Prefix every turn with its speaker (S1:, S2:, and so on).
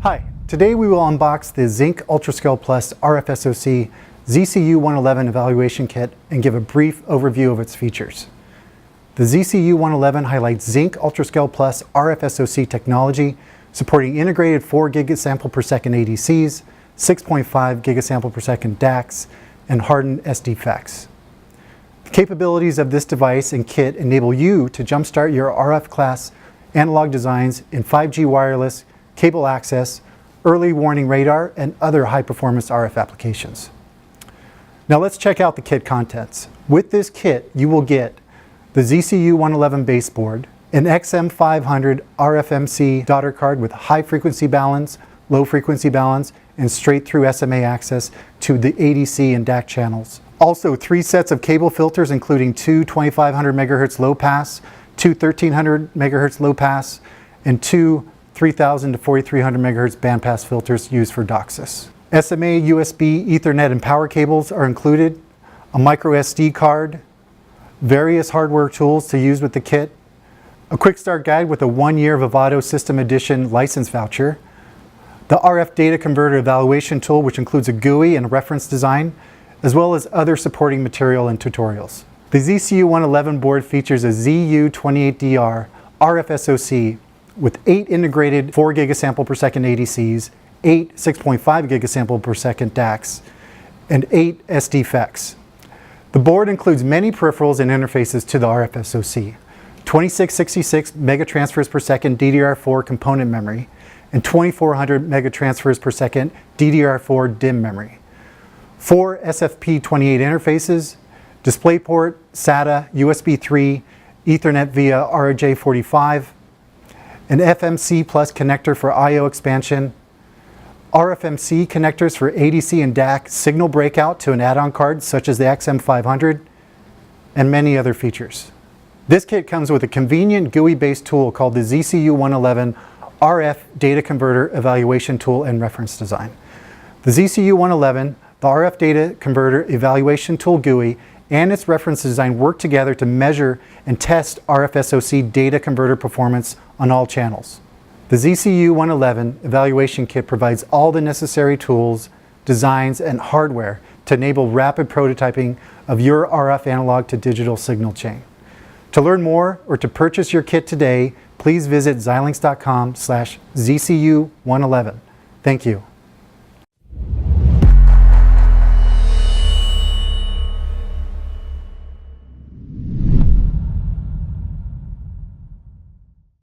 S1: Hi, today we will unbox the Zynq UltraScale Plus RF-SoC ZCU111 evaluation kit and give a brief overview of its features. The ZCU111 highlights Zynq UltraScale Plus RF-SoC technology supporting integrated 4 gigasample per second ADCs, 6.5 gigasample per second DACs, and hardened SD FETs. The capabilities of this device and kit enable you to jumpstart your RF class analog designs in 5G wireless, cable access, early warning radar, and other high-performance RF applications. Now let's check out the kit contents. With this kit, you will get the ZCU111 baseboard, an XM500 RFMC daughter card with high frequency balance, low frequency balance, and straight through SMA access to the ADC and DAC channels. Also 3 sets of cable filters including 2 2500 MHz low pass, 2 1300 MHz low pass, and 2 3000 to 4300 MHz bandpass filters used for DOCSIS. SMA, USB, Ethernet, and power cables are included, a micro SD card, various hardware tools to use with the kit, a quick start guide with a 1-year Vivado System Edition license voucher, the RF data converter evaluation tool, which includes a GUI and a reference design, as well as other supporting material and tutorials. The ZCU111 board features a ZU28DR RF-SoC with 8 integrated 4 gigasample per second ADCs, 8 6.5 gigasample per second DACs, and 8 SD FETs. The board includes many peripherals and interfaces to the RF-SoC, 2666 megatransfers per second DDR4 component memory, and 2400 megatransfers per second DDR4 DIMM memory, 4 SFP28 interfaces, DisplayPort, SATA, USB 3, Ethernet via RJ45, an FMC Plus connector for I/O expansion, RFMC connectors for ADC and DAC signal breakout to an add-on card such as the XM500, and many other features. This kit comes with a convenient GUI-based tool called the ZCU111 RF Data Converter Evaluation Tool and Reference Design. The ZCU111, the RF Data Converter Evaluation Tool GUI, and its reference design work together to measure and test RF-SoC data converter performance on all channels. The ZCU111 evaluation kit provides all the necessary tools, designs, and hardware to enable rapid prototyping of your RF analog to digital signal chain. To learn more or to purchase your kit today, please visit xilinx.com/ZCU111. Thank you.